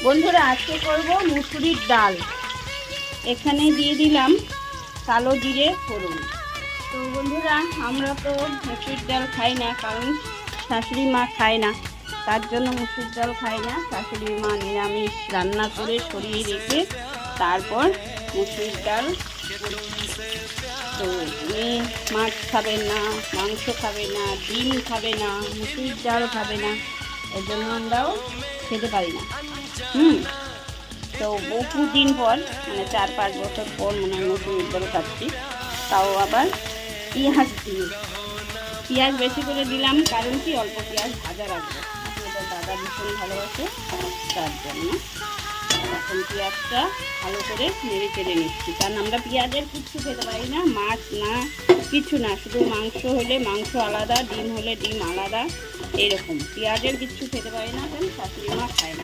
বন্ধুরা আজকে করব মুসুরির ডাল। এখানে দিয়ে দিলাম কালো জিরে ফোড়ন। তো বন্ধুরা আমরা তো মুসুরির ডাল খাই না, কারণ শাশুড়ি মা খায় না, তার জন্য মুসুরির ডাল খাই না। শাশুড়ি মা নিরামিষ রান্না করে সরিয়ে রেখে তারপর মুসুরির ডাল। তো উনি মাছ খাবে না, মাংস খাবে না, ডিম খাবে না, মুসুরির ডাল খাবে না, এর জন্য আমরাও খেতে পারি না। তো বহুদিন পর, মানে 4-5 বছর পর মনে হয় মুসুরির ডাল খাচ্ছি, তাও আবার পেঁয়াজ দিয়ে। পেঁয়াজ বেশি করে দিলাম, কারণ কি অল্প পেঁয়াজ ভাজা রাখবো, আপনাদের দাদা ভীষণ ভালোবাসে, তার জন্য এখন পেঁয়াজটা ভালো করে নেড়ে চেড়ে নিচ্ছি। কারণ আমরা পেঁয়াজের কিচ্ছু খেতে পারি না, মাছ না, কিছু না, শুধু মাংস হলে মাংস আলাদা, ডিম হলে ডিম আলাদা, এরকম পেঁয়াজের কিচ্ছু খেতে পারি না, কারণ শাশুড়ি মা খায় না।